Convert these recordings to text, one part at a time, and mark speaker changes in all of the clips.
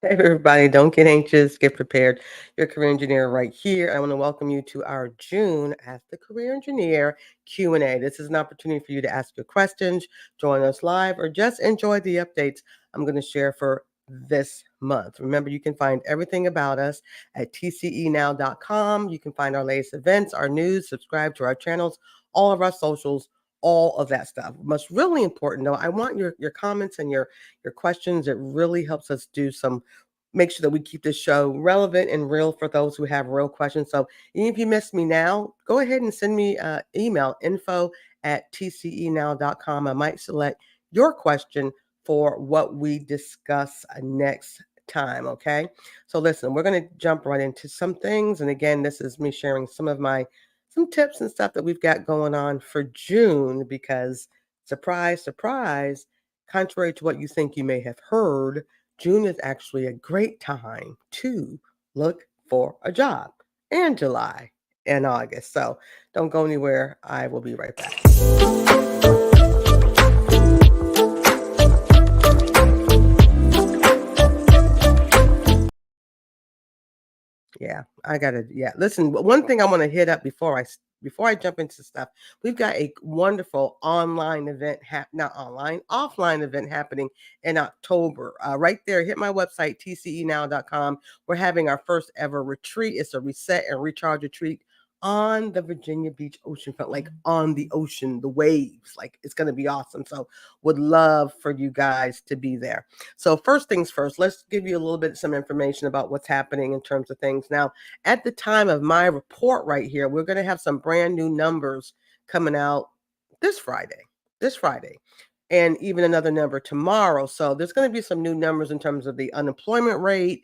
Speaker 1: Hey everybody, don't get anxious, get prepared. Your career engineer right here. I want to welcome you to our June Ask the Career Engineer Q&A. This is an opportunity for you to ask your questions, join us live, or just enjoy the updates I'm going to share for this month. Remember, you can find everything about us at tcenow.com. You can find our latest events, our news, subscribe to our channels, all of our socials, all of that stuff. What's really important though, I want your comments and your questions. It really helps us do some make sure that we keep this show relevant and real for those who have real questions. So even if you miss me now, go ahead and send me email info@tcenow.com. I might select your question for what we discuss next time. Okay. So listen, we're going to jump right into some things. And again, this is me sharing some tips and stuff that we've got going on for June because surprise, surprise, contrary to what you think you may have heard, June is actually a great time to look for a job, and July and August. So don't go anywhere. I will be right back. Yeah, I gotta. Yeah, listen. One thing I want to hit up before I jump into stuff, we've got a wonderful online event, not online, offline event happening in October. Right there, hit my website tcenow.com. We're having our first ever retreat. It's a reset and recharge retreat on the Virginia Beach oceanfront, like on the ocean, the waves. Like it's gonna be awesome. So would love for you guys to be there. So first things first, let's give you a little bit some information about what's happening in terms of things. Now, at the time of my report right here, we're going to have some brand new numbers coming out this Friday. This Friday. And even another number tomorrow. So there's going to be some new numbers in terms of the unemployment rate,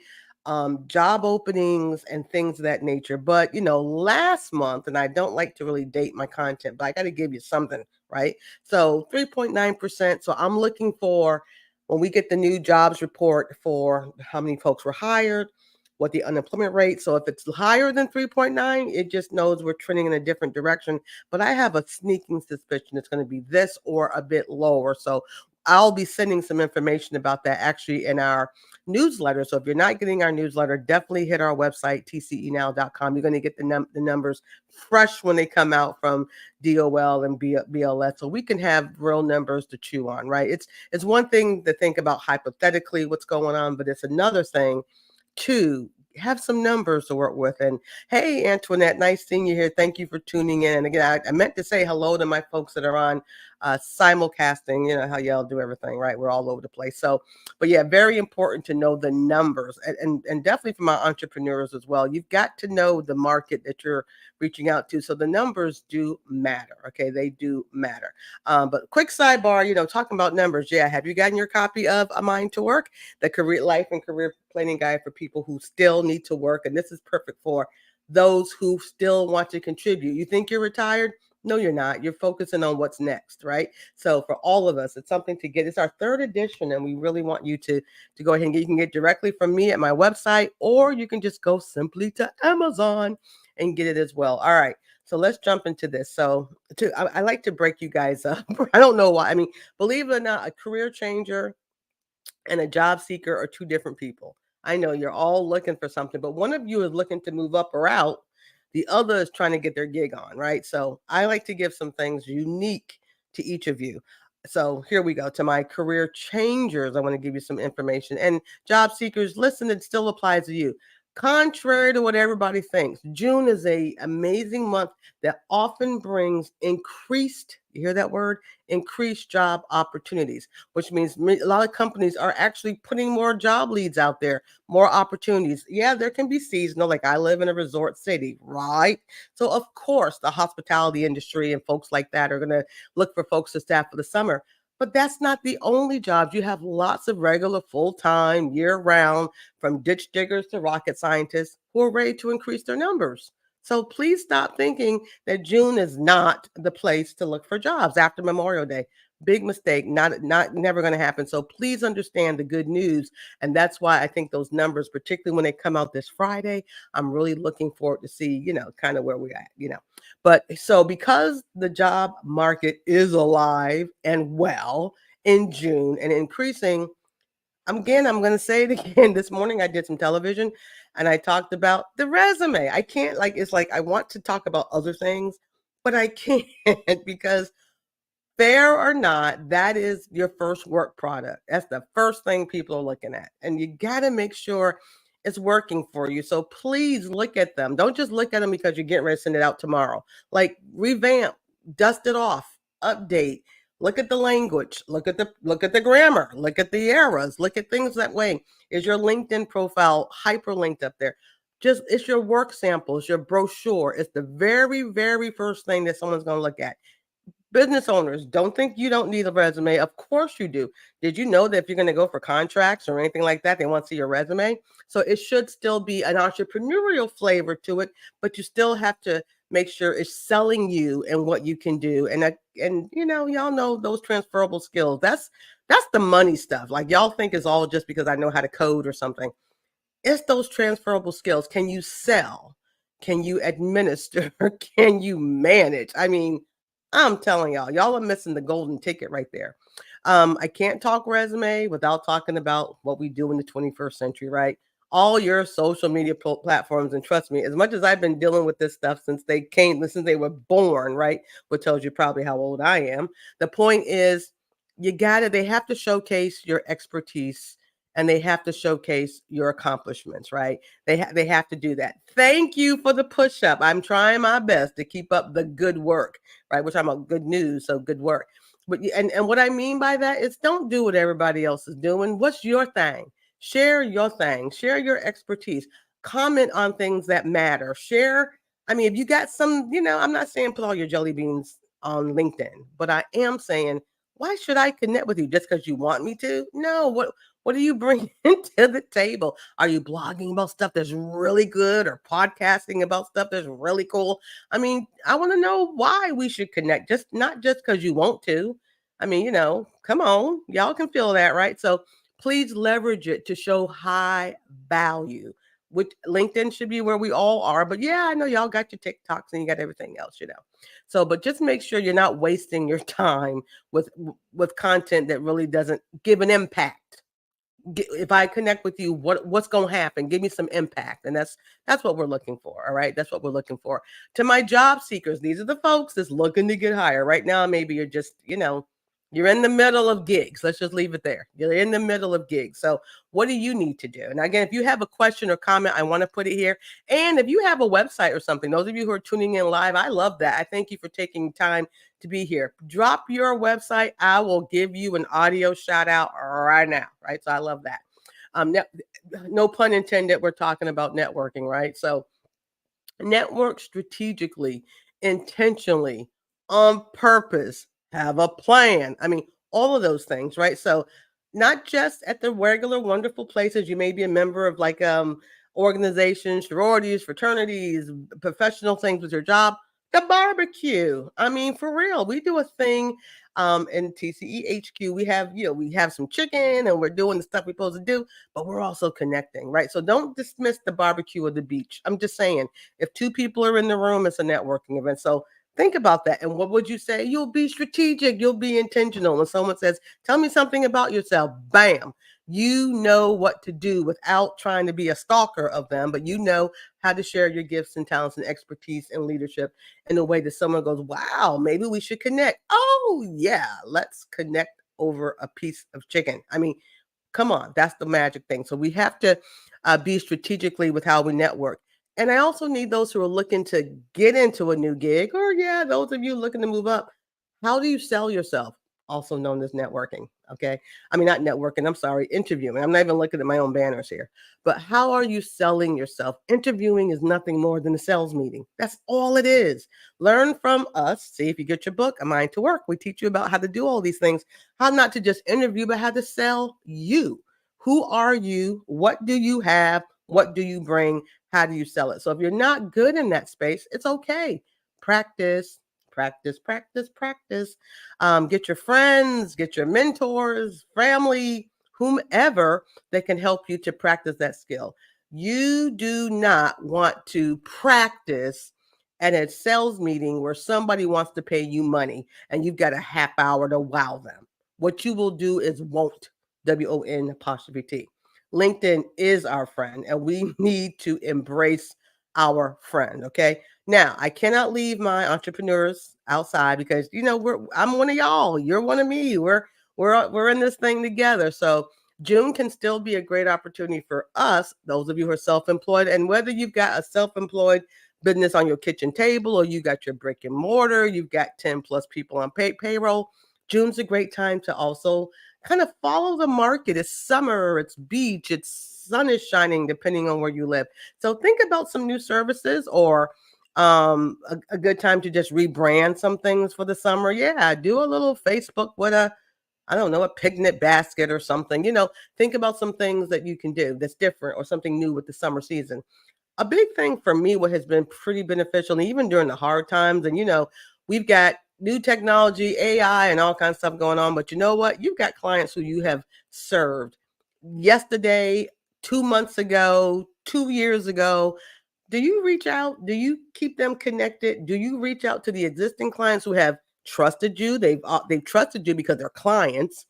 Speaker 1: job openings, and things of that nature. But last month, and I don't like to really date my content, but I got to give you something, right? So 3.9%. So I'm looking for when we get the new jobs report for how many folks were hired, what the unemployment rate. So if it's higher than 3.9, it just knows we're trending in a different direction. But I have a sneaking suspicion it's going to be this or a bit lower. So I'll be sending some information about that actually in our newsletter. So if you're not getting our newsletter, definitely hit our website, tcenow.com. You're going to get the numbers fresh when they come out from DOL and BLS. So we can have real numbers to chew on, right? It's one thing to think about hypothetically what's going on, but it's another thing to have some numbers to work with. And hey, Antoinette, nice seeing you here. Thank you for tuning in. And again, I meant to say hello to my folks that are on simulcasting. You know how y'all do everything, right? We're all over the place. So, but yeah, very important to know the numbers and definitely for my entrepreneurs as well. You've got to know the market that you're reaching out to. So the numbers do matter. Okay, they do matter. But quick sidebar, talking about numbers. Yeah, have you gotten your copy of A Mind to Work, the career life and career planning guide for people who still need to work? And this is perfect for those who still want to contribute. You think you're retired? No, you're not. You're focusing on what's next, right? So for all of us, it's something to get. It's our third edition, and we really want you to go ahead and get. You can get directly from me at my website, or you can just go simply to Amazon and get it as well. All right. So let's jump into this. So I like to break you guys up. I don't know why. I mean, believe it or not, a career changer and a job seeker are two different people. I know you're all looking for something, but one of you is looking to move up or out. The other is trying to get their gig on, right? So I like to give some things unique to each of you. So here we go to my career changers. I want to give you some information. And job seekers, listen, it still applies to you. Contrary to what everybody thinks, June is a amazing month that often brings increased, you hear that word? Increased job opportunities, which means a lot of companies are actually putting more job leads out there, more opportunities. Yeah, there can be seasonal, like I live in a resort city, right? So, of course, the hospitality industry and folks like that are going to look for folks to staff for the summer. But that's not the only jobs. You have lots of regular, full time, year round, from ditch diggers to rocket scientists who are ready to increase their numbers. So please stop thinking that June is not the place to look for jobs after Memorial Day. Big mistake, not never going to happen. So please understand the good news. And that's why I think those numbers, particularly when they come out this Friday, I'm really looking forward to see, kind of where we're at. But so because the job market is alive and well in June and increasing, I'm going to say it again. This morning I did some television and I talked about the resume. I can't like it's like I want to talk about other things, but I can't because fair or not, that is your first work product. That's the first thing people are looking at. And you got to make sure it's working for you. So please look at them. Don't just look at them because you're getting ready to send it out tomorrow. Like revamp, dust it off, update. Look at the language, look at the grammar, look at the errors, look at things that way. Is your LinkedIn profile hyperlinked up there? Just it's your work samples, your brochure. It's the very, very first thing that someone's going to look at. Business owners, don't think you don't need a resume. Of course you do. Did you know that if you're going to go for contracts or anything like that, they want to see your resume? So it should still be an entrepreneurial flavor to it, but you still have to make sure it's selling you and what you can do. And y'all know those transferable skills. That's the money stuff. Like y'all think it's all just because I know how to code or something. It's those transferable skills. Can you sell? Can you administer? Can you manage? I mean, I'm telling y'all are missing the golden ticket right there. I can't talk resume without talking about what we do in the 21st century, right? All your social media platforms, and trust me, as much as I've been dealing with this stuff since they were born, right? Which tells you probably how old I am. The point is, they have to showcase your expertise and they have to showcase your accomplishments, right? They have to do that. Thank you for the push up. I'm trying my best to keep up the good work, right? We're talking about good news, so good work. But and what I mean by that is don't do what everybody else is doing. What's your thing? Share your thing. Share your expertise. Comment on things that matter. Share. I mean, if you got some, I'm not saying put all your jelly beans on LinkedIn, but I am saying why should I connect with you just because you want me to? No, what do you bring to the table? Are you blogging about stuff that's really good or podcasting about stuff that's really cool? I mean, I want to know why we should connect, just not just because you want to. I mean, come on, y'all can feel that, right? So please leverage it to show high value, which LinkedIn should be where we all are. But yeah, I know y'all got your TikToks and you got everything else. So, but just make sure you're not wasting your time with content that really doesn't give an impact. If I connect with you, what's going to happen? Give me some impact, and that's what we're looking for. All right, that's what we're looking for. To my job seekers, these are the folks that's looking to get hired right now. Maybe you're just you're in the middle of gigs. Let's just leave it there. You're in the middle of gigs. So what do you need to do? And again, if you have a question or comment, I want to put it here. And if you have a website or something, those of you who are tuning in live, I love that. I thank you for taking time to be here. Drop your website. I will give you an audio shout out right now. Right. So I love that. No pun intended. We're talking about networking, right? So network strategically, intentionally, on purpose, have a plan. I mean, all of those things, right? So not just at the regular wonderful places. You may be a member of like organizations, sororities, fraternities, professional things with your job. The barbecue. I mean, for real, we do a thing in TCE HQ. We have some chicken and we're doing the stuff we're supposed to do, but we're also connecting, right? So don't dismiss the barbecue or the beach. I'm just saying, if two people are in the room, it's a networking event. So think about that. And what would you say? You'll be strategic, you'll be intentional. When someone says, tell me something about yourself, bam, you know what to do without trying to be a stalker of them, but you know how to share your gifts and talents and expertise and leadership in a way that someone goes, wow, maybe we should connect. Oh, yeah, let's connect over a piece of chicken. I mean, come on, that's the magic thing. So we have to be strategically with how we network. And I also need those who are looking to get into a new gig, or yeah, those of you looking to move up. How do you sell yourself? Also known as networking. Okay. I mean, not networking, I'm sorry, interviewing. I'm not even looking at my own banners here. But how are you selling yourself? Interviewing is nothing more than a sales meeting. That's all it is. Learn from us. See if you get your book, A Mind to Work. We teach you about how to do all these things, how not to just interview, but how to sell you. Who are you? What do you have? What do you bring? How do you sell it? So if you're not good in that space, it's okay. Practice, practice, practice, practice. Get your friends, get your mentors, family, whomever that can help you to practice that skill. You do not want to practice at a sales meeting where somebody wants to pay you money and you've got a half hour to wow them. What you will do is won't. WON apostrophe T. LinkedIn is our friend, and we need to embrace our friend. Okay. Now, I cannot leave my entrepreneurs outside because I'm one of y'all. You're one of me. We're in this thing together. So June can still be a great opportunity for us, those of you who are self-employed, and whether you've got a self-employed business on your kitchen table or you got your brick and mortar, you've got 10 plus people on payroll. June's a great time to also kind of follow the market. It's summer, it's beach, it's sun is shining depending on where you live. So think about some new services or a good time to just rebrand some things for the summer. Yeah, do a little Facebook with a I don't know, a picnic basket or something. Think about some things that you can do that's different or something new with the summer season. A big thing for me, what has been pretty beneficial, and even during the hard times, and we've got new technology, AI, and all kinds of stuff going on. But you know what? You've got clients who you have served yesterday, 2 months ago, 2 years ago. Do you reach out? Do you keep them connected? Do you reach out to the existing clients who have trusted you? They've trusted you because they're clients,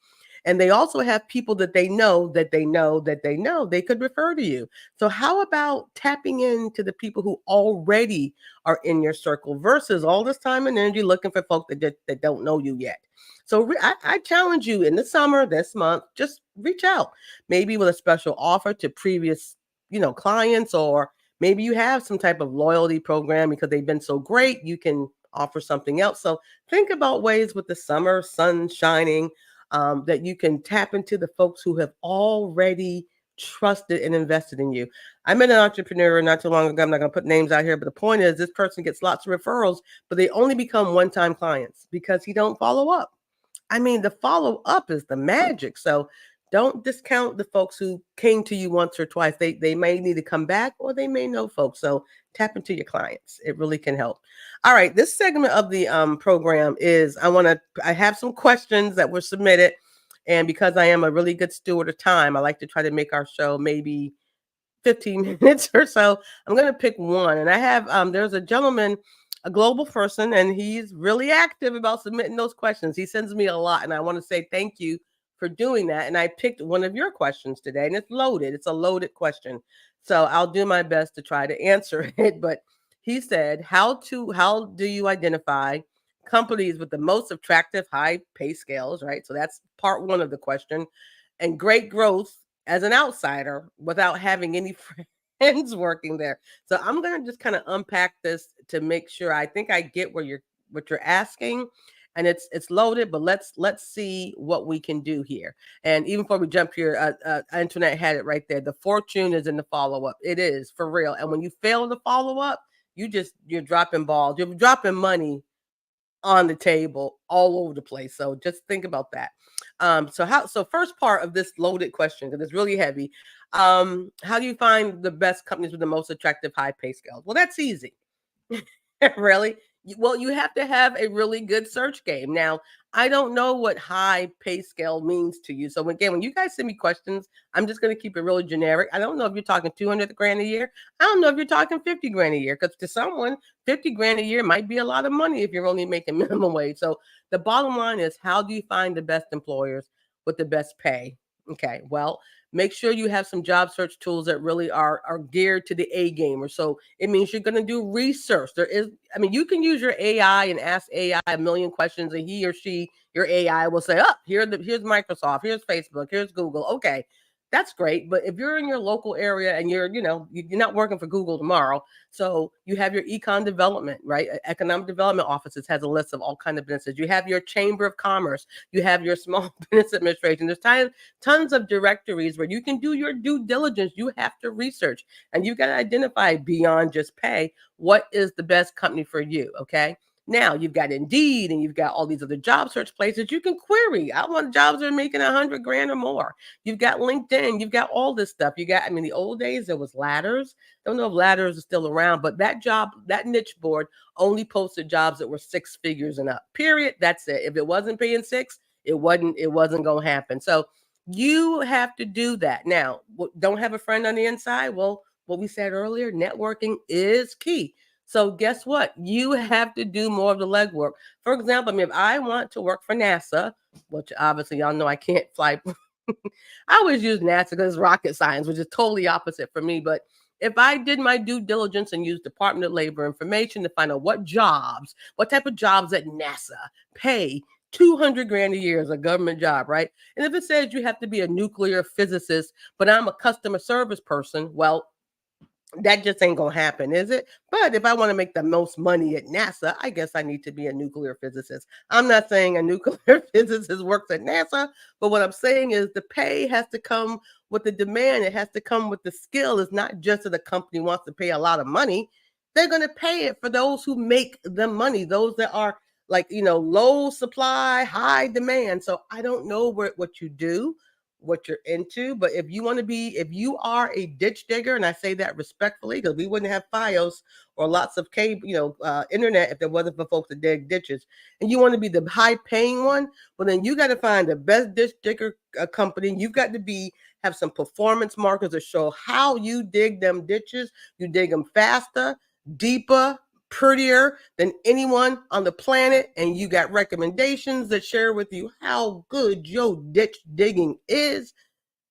Speaker 1: and they also have people that they know that they know that they know they could refer to you. So how about tapping into the people who already are in your circle versus all this time and energy looking for folk that don't know you yet? So I challenge you in the summer this month, just reach out, maybe with a special offer to previous clients, or maybe you have some type of loyalty program because they've been so great, you can offer something else. So think about ways with the summer sun shining that you can tap into the folks who have already trusted and invested in you. I met an entrepreneur not too long ago. I'm not going to put names out here, but the point is this person gets lots of referrals, but they only become one-time clients because he don't follow up. I mean, the follow up is the magic. So don't discount the folks who came to you once or twice. They may need to come back or they may know folks. So tap into your clients. It really can help. All right. This segment of the program is I have some questions that were submitted. And because I am a really good steward of time, I like to try to make our show maybe 15 minutes or so. I'm going to pick one. And I have, there's a gentleman, a global person, and he's really active about submitting those questions. He sends me a lot, and I want to say thank you for doing that. And I picked one of your questions today, and it's loaded. It's a loaded question. So I'll do my best to try to answer it. But he said, how do you identify companies with the most attractive high pay scales, right? So that's part one of the question. And great growth as an outsider without having any friends working there. So I'm going to just kind of unpack this to make sure I think I get what you're asking, and it's loaded, but let's see what we can do here. And even before we jump here, internet had it right there. The fortune is in the follow up. It is for real. And when you fail to follow up, you're dropping balls. You're dropping money on the table all over the place. So just think about that. So first part of this loaded question, because it's really heavy. How do you find the best companies with the most attractive high pay scales? Well, that's easy. Really? Well, you have to have a really good search game. Now, I don't know what high pay scale means to you. So again, when you guys send me questions, I'm just going to keep it really generic. I don't know if you're talking 200 grand a year. I don't know if you're talking 50 grand a year, because to someone, 50 grand a year might be a lot of money if you're only making minimum wage. So the bottom line is, how do you find the best employers with the best pay? Okay, well, make sure you have some job search tools that really are geared to the A gamer. So it means you're going to do research. You can use your AI and ask AI a million questions, and he or she, your AI, will say, "Oh, here's Microsoft, here's Facebook, here's Google." Okay, that's great. But if you're in your local area and you're not working for Google tomorrow, so you have your econ development, right? Economic development offices has a list of all kinds of businesses. You have your chamber of commerce. You have your small business administration. There's tons of directories where you can do your due diligence. You have to research, and you've got to identify beyond just pay what is the best company for you. Okay. Now you've got Indeed and you've got all these other job search places you can query. I want jobs that are making 100 grand or more. You've got LinkedIn. You've got all this stuff. The old days there was Ladders. Don't know if Ladders is still around, but that niche board only posted jobs that were 6 figures and up. Period. That's it. If it wasn't paying 6, it wasn't going to happen. So you have to do that. Now, don't have a friend on the inside? Well, what we said earlier, networking is key. So guess what? You have to do more of the legwork. For example, if I want to work for NASA, which obviously y'all know I can't fly I always use NASA because it's rocket science, which is totally opposite for me. But if I did my due diligence and used Department of Labor information to find out what type of jobs at NASA pay 200 grand a year as a government job, right? And if it says you have to be a nuclear physicist, but I'm a customer service person, well, that just ain't gonna happen, is it? But if I want to make the most money at NASA, I guess I need to be a nuclear physicist. I'm not saying a nuclear physicist works at NASA, but what I'm saying is the pay has to come with the demand. It has to come with the skill. It's not just that the company wants to pay a lot of money. They're gonna pay it for those who make the money, those that are like low supply, high demand. So I don't know what you do, what you're into. But if you are a ditch digger, and I say that respectfully because we wouldn't have FiOS or lots of cable, internet if there wasn't for folks to dig ditches, and you want to be the high paying one, well, then you got to find the best ditch digger company. You've got to have some performance markers to show how you dig them ditches. You dig them faster, deeper, prettier than anyone on the planet, and you got recommendations that share with you how good your ditch digging is,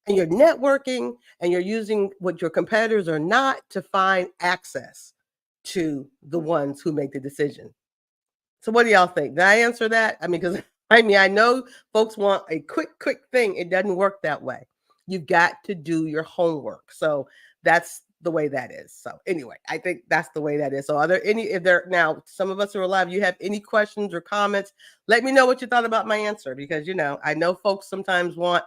Speaker 1: and you're networking and you're using what your competitors are not to find access to the ones who make the decision. So what do y'all think? Did I answer that? I mean, because I know folks want a quick thing. It doesn't work that way. You've got to do your homework. So that's the way that is. So anyway, I think that's the way that is. So are there any, if there now, some of us are alive, you have any questions or comments, let me know what you thought about my answer, because I know folks sometimes want,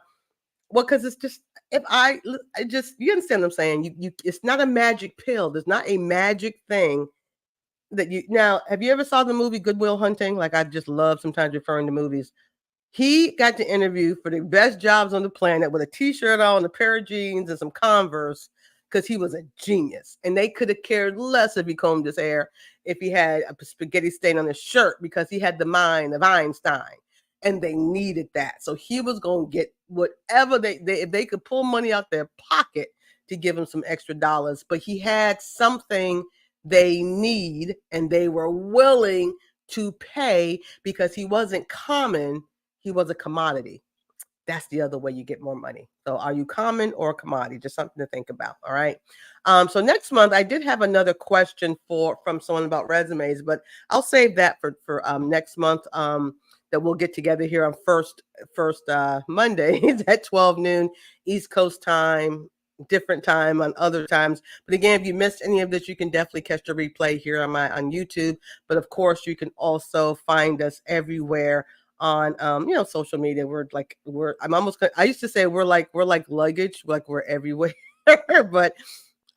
Speaker 1: well, because it's just, you understand what I'm saying? It's not a magic pill. There's not a magic thing that now, have you ever saw the movie Good Will Hunting? Like, I just love sometimes referring to movies. He got to interview for the best jobs on the planet with a t-shirt on, a pair of jeans, and some Converse, because he was a genius. And they could have cared less if he combed his hair, if he had a spaghetti stain on his shirt, because he had the mind of Einstein. And they needed that. So he was going to get whatever if they could pull money out their pocket to give him some extra dollars. But he had something they need, and they were willing to pay, because he wasn't common. He was a commodity. That's the other way you get more money. So are you common or a commodity? Just something to think about. All right. So next month, I did have another question from someone about resumes, but I'll save that for next month. That we'll get together here on first Mondays at 12 noon East Coast time, different time on other times. But again, if you missed any of this, you can definitely catch the replay here on YouTube. But of course, you can also find us everywhere on social media. I used to say we're like luggage, like we're everywhere. But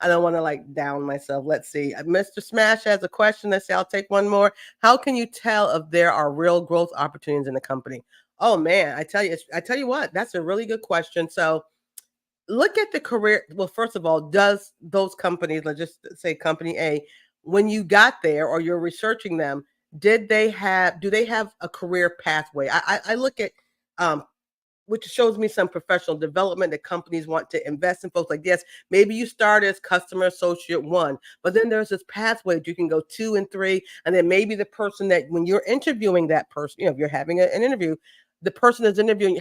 Speaker 1: I don't want to down myself. Let's see. Mr. Smash has a question. Let's see. I'll take one more. How can you tell if there are real growth opportunities in the company? Oh man, I tell you what, that's a really good question. So look at the career. Well, first of all, does those companies, let's just say company A, when you got there or you're researching them, do they have a career pathway? I look at which shows me some professional development that companies want to invest in folks. Like, yes, maybe you start as customer associate 1, but then there's this pathway that you can go 2 and 3. And then maybe the person that when you're interviewing that person, if you're having an interview, the person that's interviewing,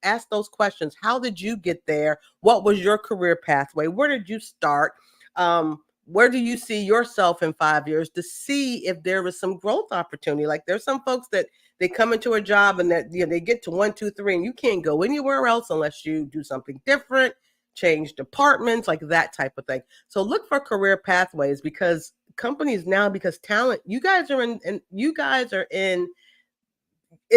Speaker 1: ask those questions. How did you get there? What was your career pathway? Where did you start? Where do you see yourself in 5 years, to see if there was some growth opportunity? Like, there's some folks that they come into a job and that they get to 1, 2, 3, and you can't go anywhere else unless you do something different, change departments, like that type of thing. So look for career pathways, because companies now, because talent, you guys are in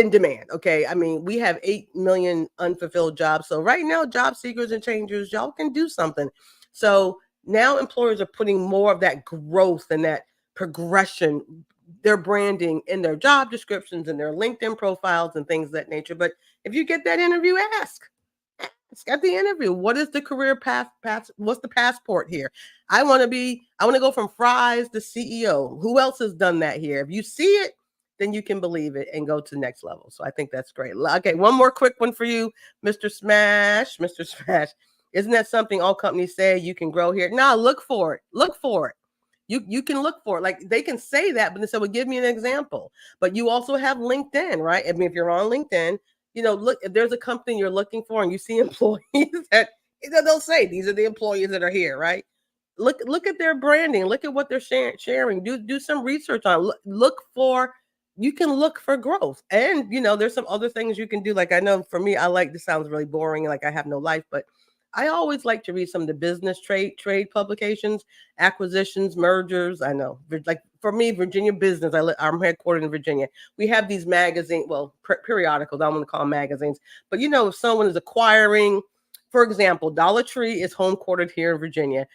Speaker 1: demand. Okay. I mean, we have 8 million unfulfilled jobs. So right now, job seekers and changers, y'all can do something. So now employers are putting more of that growth and that progression, their branding in their job descriptions and their LinkedIn profiles and things of that nature. But if you get that interview, ask at the interview, what is the career path? What's the passport here? I want to go from fries to CEO. Who else has done that here? If you see it, then you can believe it and go to the next level. So I think that's great. Okay, one more quick one for you, Mr. Smash. Mr. Smash, isn't that something all companies say you can grow here? No, look for it. Look for it. You can look for it. Like, they can say that, but they say, well, give me an example. But you also have LinkedIn, right? I mean, if you're on LinkedIn, look, if there's a company you're looking for and you see employees that, they'll say these are the employees that are here, right? Look at their branding, look at what they're sharing, do some research on, look for, you can look for growth. And there's some other things you can do. Like, I know for me, I like, this sounds really boring, like I have no life, but I always like to read some of the business trade publications, acquisitions, mergers. I know, like for me, Virginia business. I'm headquartered in Virginia. We have these magazines, well, periodicals. I don't want to call them magazines, but if someone is acquiring, for example, Dollar Tree is homequartered here in Virginia,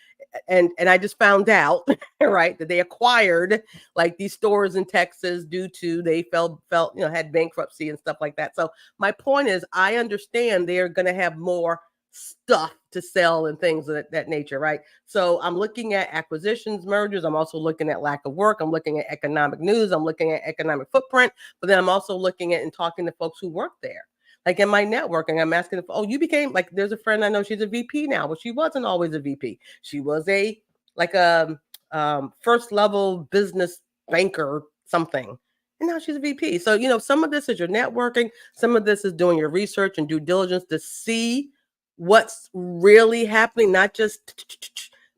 Speaker 1: and I just found out, right, that they acquired like these stores in Texas due to they felt had bankruptcy and stuff like that. So my point is, I understand they're going to have more stuff to sell and things of that nature, right? So I'm looking at acquisitions, mergers. I'm also looking at lack of work. I'm looking at economic news. I'm looking at economic footprint. But then I'm also looking at and talking to folks who work there. Like in my networking, I'm asking, oh, you became, like, there's a friend I know, she's a VP now. Well, she wasn't always a VP. She was a first level business banker, something. And now she's a VP. So, some of this is your networking. Some of this is doing your research and due diligence to see what's really happening, not just,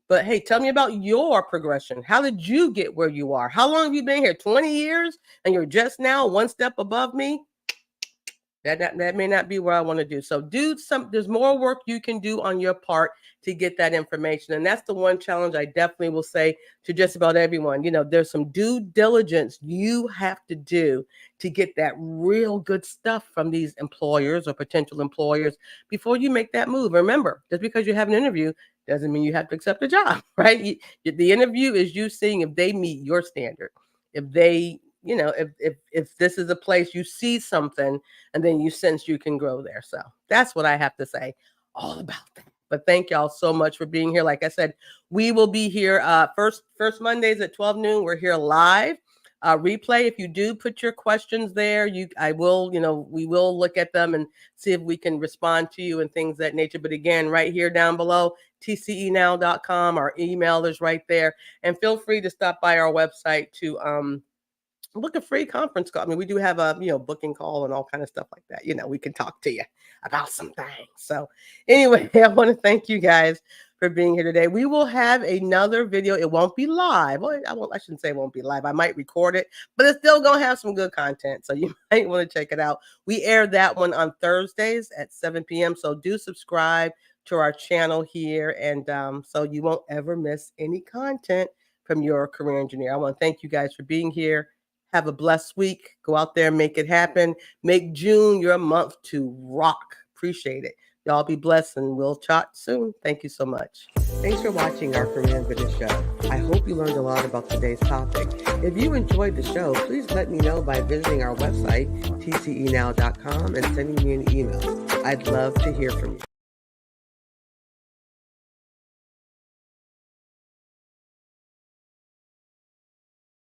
Speaker 1: but hey, tell me about your progression. How did you get where you are? How long have you been here? 20 years? And you're just now one step above me? That may not be what I want to do. So there's more work you can do on your part to get that information. And that's the one challenge I definitely will say to just about everyone. There's some due diligence you have to do to get that real good stuff from these employers or potential employers before you make that move. Remember, just because you have an interview doesn't mean you have to accept the job, right? The interview is you seeing if they meet your standard, if they, if this is a place you see something and then you sense you can grow there. So that's what I have to say all about that. But thank y'all so much for being here. Like I said, we will be here first Mondays at 12 noon. We're here live. Replay, if you do put your questions there, we will look at them and see if we can respond to you and things of that nature. But again, right here down below, tcenow.com, our email is right there. And feel free to stop by our website to book a free conference call. I mean, we do have a booking call and all kind of stuff like that. We can talk to you about some things. So anyway, I want to thank you guys for being here today. We will have another video. It won't be live. Well, I shouldn't say it won't be live. I might record it, but it's still gonna have some good content. So you might want to check it out. We air that one on Thursdays at 7 p.m. So do subscribe to our channel here, and so you won't ever miss any content from your career engineer. I want to thank you guys for being here. Have a blessed week. Go out there, make it happen. Make June your month to rock. Appreciate it. Y'all be blessed, and we'll chat soon. Thank you so much. Thanks for watching our Career and Business show. I hope you learned a lot about today's topic. If you enjoyed the show, please let me know by visiting our website, tcenow.com, and sending me an email. I'd love to hear from you.